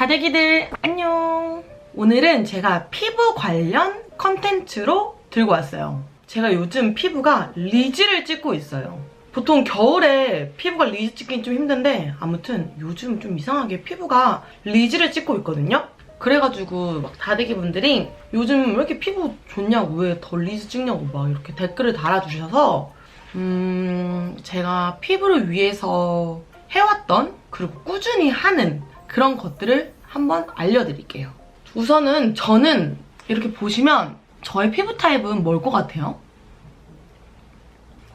다대기들 안녕. 오늘은 제가 피부 관련 컨텐츠로 들고 왔어요. 제가 요즘 피부가 리즈를 찍고 있어요. 보통 겨울에 피부가 리즈 찍긴 좀 힘든데 아무튼 요즘 좀 이상하게 피부가 리즈를 찍고 있거든요. 그래가지고 막 다대기 분들이 요즘 왜 이렇게 피부 좋냐고, 왜 더 리즈 찍냐고 막 이렇게 댓글을 달아주셔서 제가 피부를 위해서 해왔던, 그리고 꾸준히 하는 그런 것들을 한번 알려드릴게요. 우선은 저는 이렇게 보시면 저의 피부 타입은 뭘 것 같아요?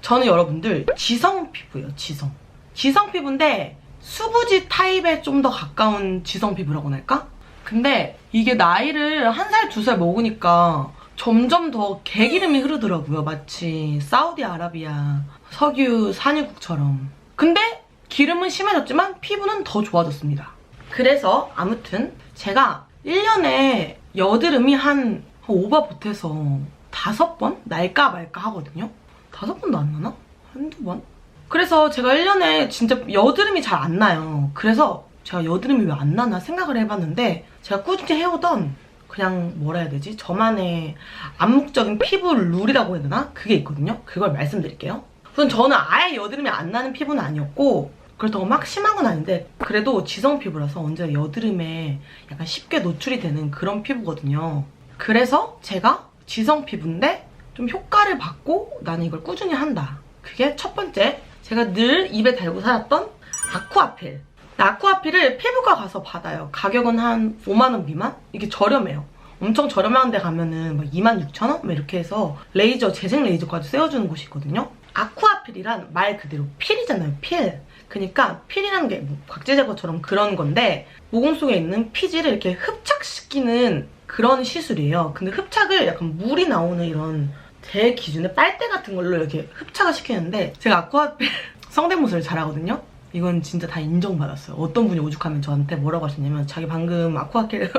저는 여러분들 지성 피부예요. 지성 피부인데 수부지 타입에 좀 더 가까운 지성 피부라고 할까? 근데 이게 나이를 1살, 2살 먹으니까 점점 더 개기름이 흐르더라고요. 마치 사우디아라비아 석유 산유국처럼. 근데 기름은 심해졌지만 피부는 더 좋아졌습니다. 그래서 아무튼 제가 1년에 여드름이 한 오바 못해서 5번? 날까 말까 하거든요. 5번도 안 나나? 한두 번? 그래서 제가 1년에 진짜 여드름이 잘 안 나요. 그래서 제가 여드름이 왜 안 나나 생각을 해봤는데, 제가 꾸준히 해오던 그냥 뭐라 해야 되지? 저만의 암묵적인 피부 룰이라고 해야 되나? 그게 있거든요. 그걸 말씀드릴게요. 우선 저는 아예 여드름이 안 나는 피부는 아니었고, 그렇다고 막 심한 건 아닌데 그래도 지성 피부라서 언제 여드름에 약간 쉽게 노출이 되는 그런 피부거든요. 그래서 제가 지성 피부인데 좀 효과를 받고 나는 이걸 꾸준히 한다. 그게 첫 번째, 제가 늘 입에 달고 살았던 아쿠아필. 아쿠아필을 피부과 가서 받아요. 가격은 한 5만 원 미만? 이게 저렴해요. 엄청 저렴한 데 가면은 막 26,000원? 이렇게 해서 레이저, 재생 레이저까지 쐬어주는 곳이 있거든요. 아쿠아필이란 말 그대로 필이잖아요. 필. 그러니까 필이라는 게 뭐 각질 제거처럼 그런 건데, 모공 속에 있는 피지를 이렇게 흡착시키는 그런 시술이에요. 근데 흡착을 약간 물이 나오는 이런 제 기준에 빨대 같은 걸로 이렇게 흡착을 시키는데, 제가 아쿠아필 성대모사를 잘하거든요. 이건 진짜 다 인정받았어요. 어떤 분이 오죽하면 저한테 뭐라고 하셨냐면, 자기 방금 아쿠아필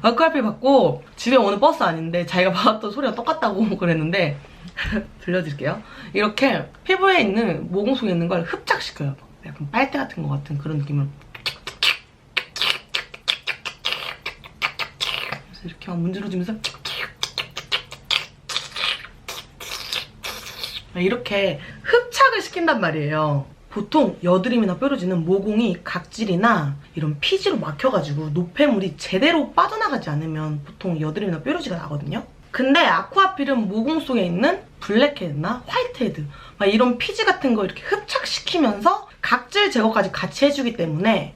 받고 집에 오는 버스 아닌데 자기가 받았던 소리가 똑같다고 그랬는데 들려드릴게요. 이렇게 피부에 있는 모공 속에 있는 걸 흡착시켜요. 약간 빨대 같은 것 같은 그런 느낌으로 그래서 이렇게 막 문지러지면서 이렇게 흡착을 시킨단 말이에요. 보통 여드름이나 뾰루지는 모공이 각질이나 이런 피지로 막혀가지고 노폐물이 제대로 빠져나가지 않으면 보통 여드름이나 뾰루지가 나거든요. 근데 아쿠아필은 모공 속에 있는 블랙헤드나 화이트헤드 막 이런 피지 같은 거 이렇게 흡착시키면서 각질 제거까지 같이 해주기 때문에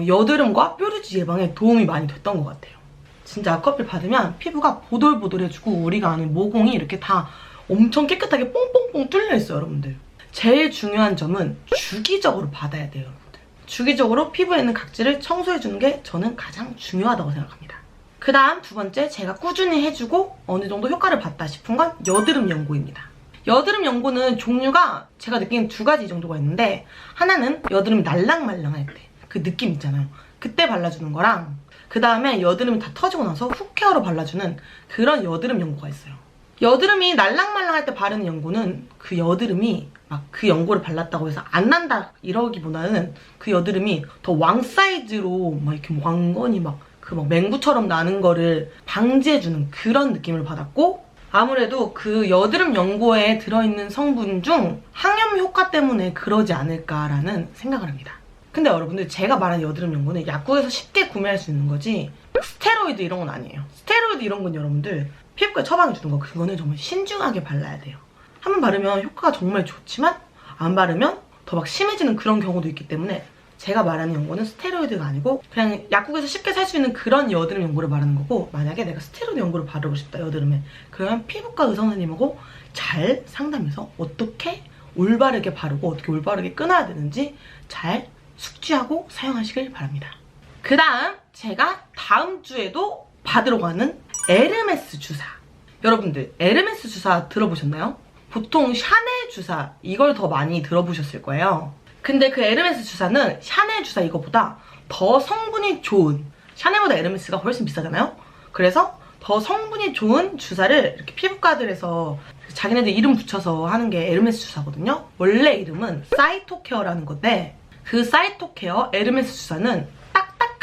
여드름과 뾰루지 예방에 도움이 많이 됐던 것 같아요. 진짜 아쿠아필 받으면 피부가 보들보들해지고 우리가 아는 모공이 이렇게 다 엄청 깨끗하게 뽕뽕뽕 뚫려 있어요, 여러분들. 제일 중요한 점은 주기적으로 받아야 돼요, 여러분들. 주기적으로 피부에 있는 각질을 청소해주는 게 저는 가장 중요하다고 생각합니다. 그 다음 두 번째, 제가 꾸준히 해주고 어느 정도 효과를 봤다 싶은 건 여드름 연고입니다. 여드름 연고는 종류가 제가 느끼는 2가지 정도가 있는데, 하나는 여드름이 날랑말랑할 때 그 느낌 있잖아요. 그때 발라주는 거랑, 그 다음에 여드름이 다 터지고 나서 훅 케어로 발라주는 그런 여드름 연고가 있어요. 여드름이 날랑말랑할 때 바르는 연고는 그 여드름이 막 그 연고를 발랐다고 해서 안 난다 이러기보다는 그 여드름이 더 왕 사이즈로 막 이렇게 왕건이 막 그 막 맹구처럼 나는 거를 방지해주는 그런 느낌을 받았고, 아무래도 그 여드름 연고에 들어있는 성분 중 항염 효과 때문에 그러지 않을까라는 생각을 합니다. 근데 여러분들, 제가 말하는 여드름 연고는 약국에서 쉽게 구매할 수 있는 거지 스테로이드 이런 건 아니에요. 스테로이드 이런 건 여러분들 피부과에 처방해주는 거, 그거는 정말 신중하게 발라야 돼요. 한번 바르면 효과가 정말 좋지만 안 바르면 더 막 심해지는 그런 경우도 있기 때문에 제가 말하는 연고는 스테로이드가 아니고 그냥 약국에서 쉽게 살 수 있는 그런 여드름 연고를 말하는 거고, 만약에 내가 스테로이드 연고를 바르고 싶다, 여드름에, 그러면 피부과 의사 선생님하고 잘 상담해서 어떻게 올바르게 바르고 어떻게 올바르게 끊어야 되는지 잘 숙지하고 사용하시길 바랍니다. 그 다음, 제가 다음 주에도 받으러 가는 에르메스 주사. 여러분들, 에르메스 주사 들어보셨나요? 보통 샤넬 주사 이걸 더 많이 들어보셨을 거예요. 근데 그 에르메스 주사는 샤넬 주사 이거보다 더 성분이 좋은, 샤넬보다 에르메스가 훨씬 비싸잖아요? 그래서 더 성분이 좋은 주사를 이렇게 피부과들에서 자기네들 이름 붙여서 하는 게 에르메스 주사거든요. 원래 이름은 사이토케어라는 건데, 그 사이토케어 에르메스 주사는 딱딱한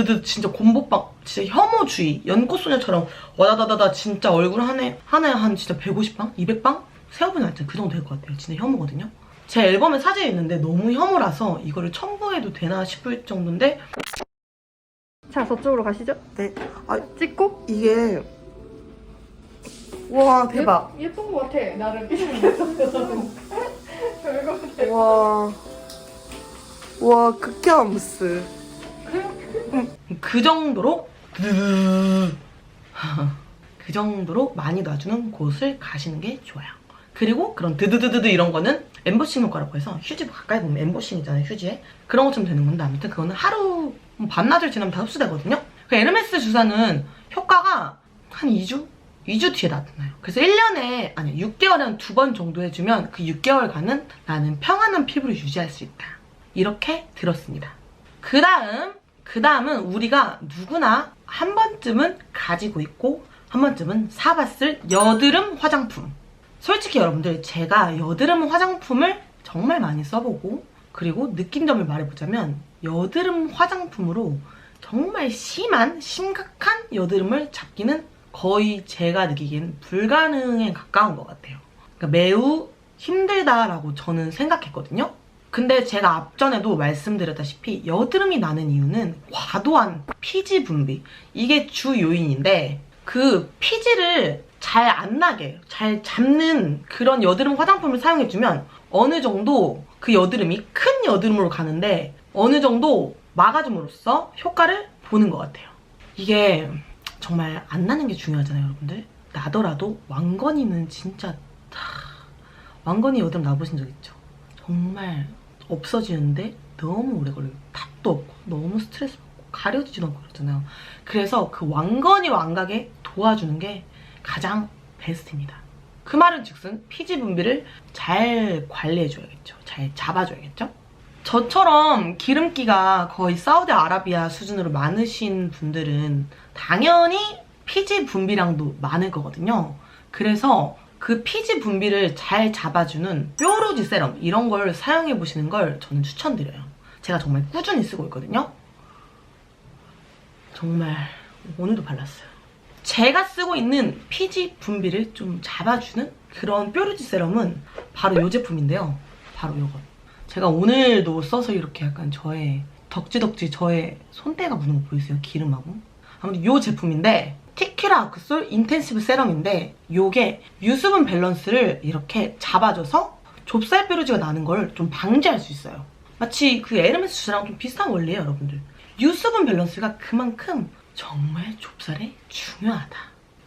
드드드드 진짜 곰보빵 진짜 혐오주의 연꽃소녀처럼 와다다다다 진짜 얼굴 하나에 한 진짜 150방? 200방? 세어보니 하여튼 그 정도 될 것 같아요. 진짜 혐오거든요. 제 앨범에 사진이 있는데 너무 혐오라서 이거를 첨부해도 되나 싶을 정도인데. 자, 저쪽으로 가시죠. 네. 찍고. 이게 와 대박. 예쁜 것 같아. 나름. 별거 와 극혐스. 그 정도로 그 정도로 많이 놔주는 곳을 가시는 게 좋아요. 그리고 그런 드드드드드 이런 거는 엠보싱 효과라고 해서 휴지 가까이 보면 엠보싱이잖아요. 휴지에 그런 것처럼 되는 건데 아무튼 그거는 하루 반나절 지나면 다 흡수되거든요. 그 에르메스 주사는 효과가 한 2주? 2주 뒤에 나타나요. 그래서 1년에 아니 6개월에 한 2번 정도 해주면 그 6개월간은 나는 평안한 피부를 유지할 수 있다. 이렇게 들었습니다. 그 다음은 우리가 누구나 한 번쯤은 가지고 있고 한 번쯤은 사봤을 여드름 화장품. 솔직히 여러분들 제가 여드름 화장품을 정말 많이 써보고 그리고 느낀 점을 말해보자면 여드름 화장품으로 정말 심각한 여드름을 잡기는 거의 제가 느끼기엔 불가능에 가까운 것 같아요. 그러니까 매우 힘들다라고 저는 생각했거든요. 근데 제가 앞전에도 말씀드렸다시피 여드름이 나는 이유는 과도한 피지 분비. 이게 주 요인인데 그 피지를 잘 안 나게 잘 잡는 그런 여드름 화장품을 사용해주면 어느 정도 그 여드름이 큰 여드름으로 가는데 어느 정도 막아줌으로써 효과를 보는 것 같아요. 이게 정말 안 나는 게 중요하잖아요, 여러분들. 나더라도 왕건이는 진짜 왕건이 여드름 나보신 적 있죠? 정말 없어지는데 너무 오래 걸려요. 답도 없고 너무 스트레스 받고 가려지지도 않고 그러잖아요. 그래서 그 왕건이와 안 가게 도와주는 게 가장 베스트입니다. 그 말은 즉슨 피지 분비를 잘 관리해줘야겠죠. 잘 잡아줘야겠죠. 저처럼 기름기가 거의 사우디아라비아 수준으로 많으신 분들은 당연히 피지 분비량도 많을 거거든요. 그래서 그 피지 분비를 잘 잡아주는 뾰루지 세럼 이런 걸 사용해보시는 걸 저는 추천드려요. 제가 정말 꾸준히 쓰고 있거든요. 정말 오늘도 발랐어요. 제가 쓰고 있는 피지 분비를 좀 잡아주는 그런 뾰루지 세럼은 바로 이 제품인데요. 바로 이거. 제가 오늘도 써서 이렇게 약간 저의 덕지덕지 저의 손때가 묻는 거 보이세요? 기름하고. 아무튼 이 제품인데 티큐라 아크솔 인텐시브 세럼인데 이게 유수분 밸런스를 이렇게 잡아줘서 좁쌀 뾰루지가 나는 걸 좀 방지할 수 있어요. 마치 그 에르메스 주사랑 좀 비슷한 원리예요, 여러분들. 유수분 밸런스가 그만큼 정말 좁쌀에 중요하다.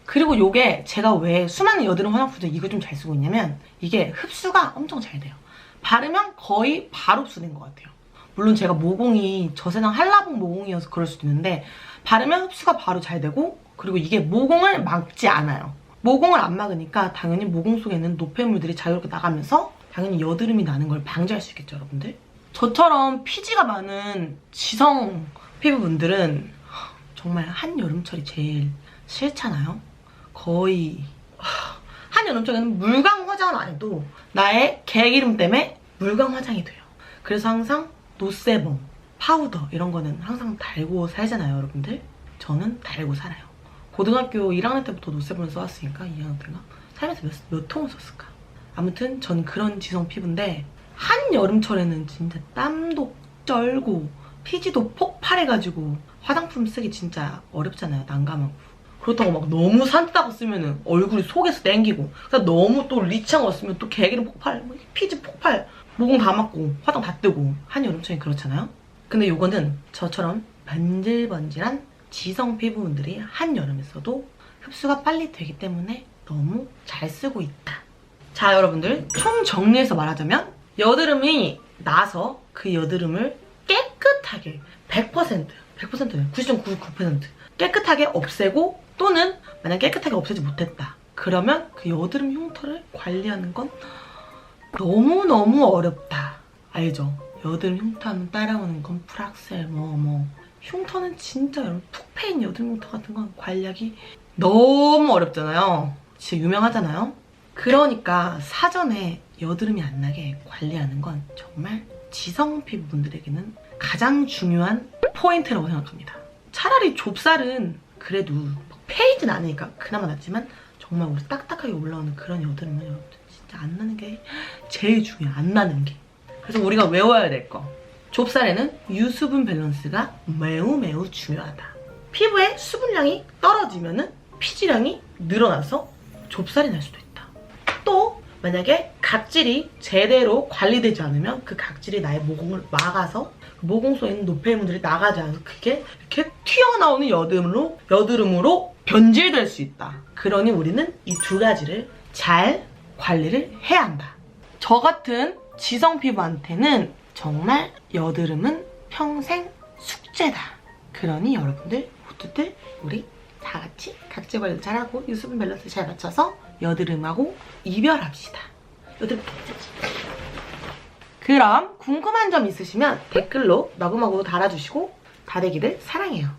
그리고 이게 제가 왜 수많은 여드름 화장품들 이거 좀 잘 쓰고 있냐면 이게 흡수가 엄청 잘 돼요. 바르면 거의 바로 흡수된 것 같아요. 물론 제가 모공이 저세상 한라봉 모공이어서 그럴 수도 있는데 바르면 흡수가 바로 잘 되고 그리고 이게 모공을 막지 않아요. 모공을 안 막으니까 당연히 모공 속에 있는 노폐물들이 자유롭게 나가면서 당연히 여드름이 나는 걸 방지할 수 있겠죠, 여러분들? 저처럼 피지가 많은 지성 피부분들은 정말 한여름철이 제일 싫잖아요. 거의 한여름철에는 물광 화장을 안 해도 나의 개기름 때문에 물광 화장이 돼요. 그래서 항상 노세범, 파우더 이런 거는 항상 달고 살잖아요, 여러분들. 저는 달고 살아요. 고등학교 1학년 때부터 노세범을 써왔으니까 2학년 때인가? 살면서 몇 통을 썼을까? 아무튼 전 그런 지성 피부인데 한여름철에는 진짜 땀도 쩔고 피지도 폭발해가지고 화장품 쓰기 진짜 어렵잖아요, 난감하고. 그렇다고 막 너무 산다고 쓰면은 얼굴이 속에서 땡기고 그래서 너무 또 리치한 거 쓰면 또 개기름 폭발, 피지 폭발, 모공 다 막고 화장 다 뜨고 한여름철에 그렇잖아요. 근데 요거는 저처럼 번질번질한 지성 피부분들이 한여름에 써도 흡수가 빨리 되기 때문에 너무 잘 쓰고 있다. 자, 여러분들 총 정리해서 말하자면 여드름이 나서 그 여드름을 깨끗하게 100%는 99.99% 깨끗하게 없애고 또는 만약 깨끗하게 없애지 못했다. 그러면 그 여드름 흉터를 관리하는 건 너무너무 어렵다. 알죠? 여드름 흉터하면 따라오는 건 프락셀 흉터는 진짜 여러분 푹 패인 여드름 흉터 같은 건 관리하기 너무 어렵잖아요. 진짜 유명하잖아요. 그러니까 사전에 여드름이 안 나게 관리하는 건 정말 지성 피부분들에게는 가장 중요한 포인트라고 생각합니다. 차라리 좁쌀은 그래도 패이진 않으니까 그나마 낫지만 정말 우리 딱딱하게 올라오는 그런 여드름은 여러분들 진짜 안 나는 게 제일 중요해요. 안 나는 게. 그래서 우리가 외워야 될 거. 좁쌀에는 유수분 밸런스가 매우 중요하다. 피부의 수분량이 떨어지면은 피지량이 늘어나서 좁쌀이 날 수도 있다. 또 만약에 각질이 제대로 관리되지 않으면 그 각질이 나의 모공을 막아서 모공 속에 있는 노폐물들이 나가지 않아서 그게 이렇게 튀어나오는 여드름으로 변질될 수 있다. 그러니 우리는 이 두 가지를 잘 관리를 해야 한다. 저 같은 지성 피부한테는 정말 여드름은 평생 숙제다. 그러니 여러분들 모두들 우리 다 같이 각질 관리 잘하고 유수분 밸런스 잘 맞춰서 여드름하고 이별합시다. 여드름 그럼 궁금한 점 있으시면 댓글로 마구마구 달아주시고 다대기를 사랑해요.